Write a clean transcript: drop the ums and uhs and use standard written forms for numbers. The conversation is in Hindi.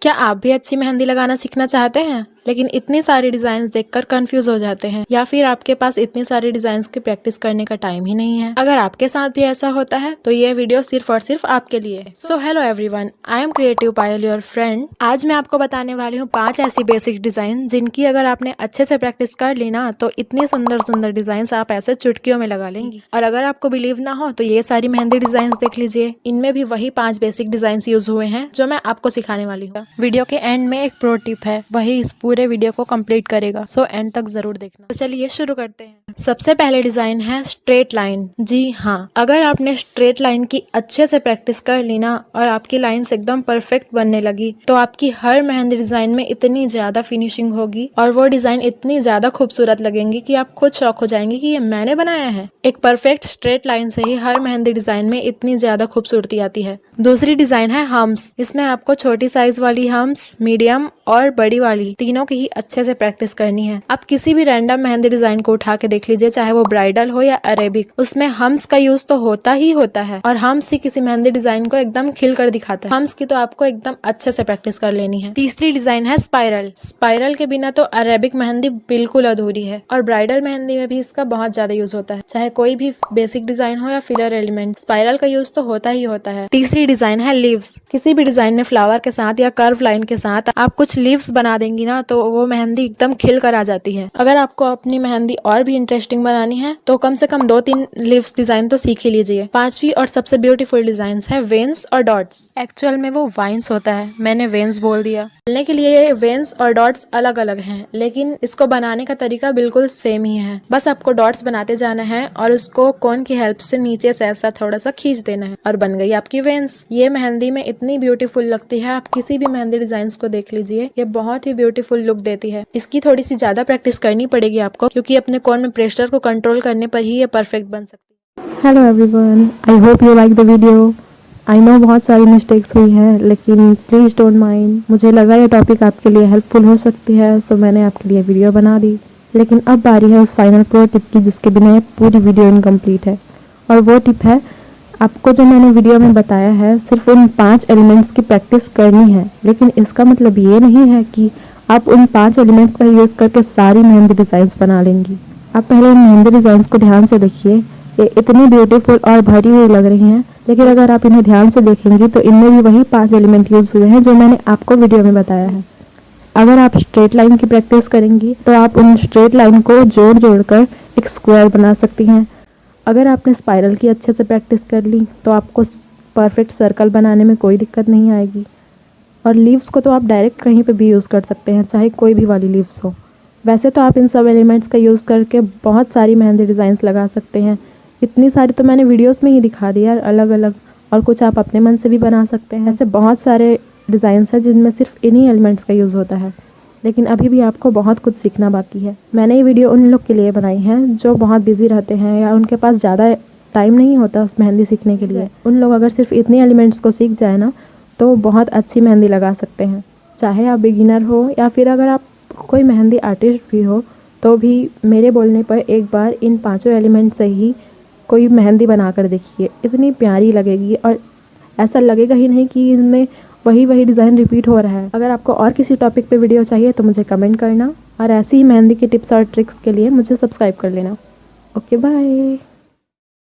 क्या आप भी अच्छी मेहंदी लगाना सीखना चाहते हैं लेकिन इतनी सारी डिजाइन्स देखकर कंफ्यूज हो जाते हैं, या फिर आपके पास इतनी सारी डिजाइन्स की प्रैक्टिस करने का टाइम ही नहीं है? अगर आपके साथ भी ऐसा होता है तो ये वीडियो सिर्फ और सिर्फ आपके लिए है। So hello everyone, I am creative Payal, your friend. आज मैं आपको बताने वाली हूँ 5 ऐसी बेसिक डिजाइन जिनकी अगर आपने अच्छे से प्रैक्टिस कर ली ना तो इतनी सुंदर सुंदर डिजाइन आप ऐसे चुटकियों में लगा लेंगी। और अगर आपको बिलीव ना हो तो ये सारी मेहंदी डिजाइन देख लीजिए, इनमें भी वही 5 बेसिक डिजाइन यूज हुए हैं जो मैं आपको सिखाने वाली हूँ। वीडियो के एंड में एक प्रो टिप है, वही इस पूरे वीडियो को कंप्लीट करेगा, सो एंड तक जरूर देखना। तो चलिए शुरू करते हैं। सबसे पहले डिजाइन है स्ट्रेट लाइन। जी हाँ, अगर आपने स्ट्रेट लाइन की अच्छे से प्रैक्टिस कर ली ना और आपकी लाइंस एकदम परफेक्ट बनने लगी तो आपकी हर मेहंदी डिजाइन में इतनी ज्यादा फिनिशिंग होगी और वो डिजाइन इतनी ज्यादा खूबसूरत लगेंगी कि आप खुद शॉक हो जाएंगे कि ये मैंने बनाया है। एक परफेक्ट स्ट्रेट लाइन से ही हर मेहंदी डिजाइन में इतनी ज्यादा खूबसूरती आती है। दूसरी डिजाइन है हम्स। इसमें आपको छोटी साइज वाली हम्स, मीडियम और बड़ी वाली तीनों की ही अच्छे से प्रैक्टिस करनी है। आप किसी भी रैंडम मेहंदी डिजाइन को उठा के देख लीजिए, चाहे वो ब्राइडल हो या अरेबिक, उसमें हम्स का यूज तो होता ही होता है और हम्स ही किसी मेहंदी डिजाइन को एकदम खिल कर दिखाता है। हम्स की तो आपको एकदम अच्छे से प्रैक्टिस कर लेनी है। तीसरी डिजाइन है स्पाइरल। स्पाइरल के बिना तो अरेबिक मेहंदी बिल्कुल अधूरी है और ब्राइडल मेहंदी में भी इसका बहुत ज्यादा यूज होता है। चाहे कोई भी बेसिक डिजाइन हो या फिलर एलिमेंट, स्पाइरल का यूज तो होता ही होता है। तीसरी डिजाइन है लीव्स। किसी भी डिजाइन में फ्लावर के साथ या कर्व लाइन के साथ आप कुछ लीव्स बना देंगी ना तो वो मेहंदी एकदम खिल कर आ जाती है। अगर आपको अपनी मेहंदी और भी इंटरेस्टिंग बनानी है तो कम से कम 2-3 लीव्स डिजाइन तो सीख ही लीजिए। पांचवी और सबसे ब्यूटीफुल डिजाइन है वेन्स और डॉट्स। एक्चुअल में वो वाइन्स होता है, मैंने वेन्स बोल दिया। बोलने के लिए ये वेन्स और डॉट्स अलग अलग हैं, लेकिन इसको बनाने का तरीका बिल्कुल सेम ही है। बस आपको डॉट्स बनाते जाना है और उसको कोन की हेल्प से नीचे से ऐसा थोड़ा सा खींच देना है और बन गई आपकी वेन्स। ये मेहंदी में इतनी ब्यूटीफुल लगती है, आप किसी भी मेहंदी डिजाइन को देख लीजिए, ये बहुत ही ब्यूटीफुल लुक देती है। इसकी थोड़ी सी ज्यादा प्रैक्टिस करनी पड़ेगी आपको, क्योंकि अपने कोन में प्रेशर को कंट्रोल करने पर ही ये परफेक्ट बन सकती है। Hello everyone, I hope you like the video. I know बहुत सारी मिस्टेक्स हुई हैं, लेकिन प्लीज़ डोंट माइंड। मुझे लगा ये टॉपिक आपके लिए हेल्पफुल हो सकती है, सो मैंने आपके लिए वीडियो बना दी। लेकिन अब बारी है उस फाइनल प्रो टिप की जिसके बिना ये पूरी वीडियो इनकम्प्लीट है। और वो टिप है, आपको जो मैंने वीडियो में बताया है सिर्फ उन 5 एलिमेंट्स की प्रैक्टिस करनी है, लेकिन इसका मतलब ये नहीं है कि आप उन 5 एलिमेंट्स का यूज़ करके सारी मेहंदी डिज़ाइंस बना लेंगी। आप पहले इन मेहंदी डिज़ाइंस को ध्यान से देखिए, ये इतनी ब्यूटीफुल और भरी हुई लग रही हैं, लेकिन अगर आप इन्हें ध्यान से देखेंगी तो इनमें भी वही 5 एलिमेंट यूज़ हुए हैं जो मैंने आपको वीडियो में बताया है। अगर आप स्ट्रेट लाइन की प्रैक्टिस करेंगी तो आप उन स्ट्रेट लाइन को जोड़ कर एक स्क्वायर बना सकती हैं। अगर आपने स्पाइरल की अच्छे से प्रैक्टिस कर ली तो आपको परफेक्ट सर्कल बनाने में कोई दिक्कत नहीं आएगी। और लीव्स को तो आप डायरेक्ट कहीं पे भी यूज़ कर सकते हैं, चाहे कोई भी वाली लीव्स हो। वैसे तो आप इन सब एलिमेंट्स का यूज़ करके बहुत सारी मेहंदी डिज़ाइंस लगा सकते हैं। इतनी सारी तो मैंने वीडियोस में ही दिखा दी यार, अलग अलग, और कुछ आप अपने मन से भी बना सकते हैं। ऐसे बहुत सारे डिज़ाइंस हैं जिनमें सिर्फ इन्हीं एलिमेंट्स का यूज़ होता है, लेकिन अभी भी आपको बहुत कुछ सीखना बाकी है। मैंने ये वीडियो उन लोग के लिए बनाई है जो बहुत बिजी रहते हैं या उनके पास ज़्यादा टाइम नहीं होता उस मेहंदी सीखने के लिए। उन लोग अगर सिर्फ इतने एलिमेंट्स को सीख जाए ना तो बहुत अच्छी मेहंदी लगा सकते हैं। चाहे आप बिगिनर हो या फिर अगर आप कोई मेहंदी आर्टिस्ट भी हो तो भी मेरे बोलने पर एक बार इन 5 एलिमेंट से ही कोई मेहंदी बना कर देखिए, इतनी प्यारी लगेगी और ऐसा लगेगा ही नहीं कि इनमें वही डिज़ाइन रिपीट हो रहा है। अगर आपको और किसी टॉपिक पे वीडियो चाहिए तो मुझे कमेंट करना, और ऐसी ही मेहंदी की टिप्स और ट्रिक्स के लिए मुझे सब्सक्राइब कर लेना। Okay, bye.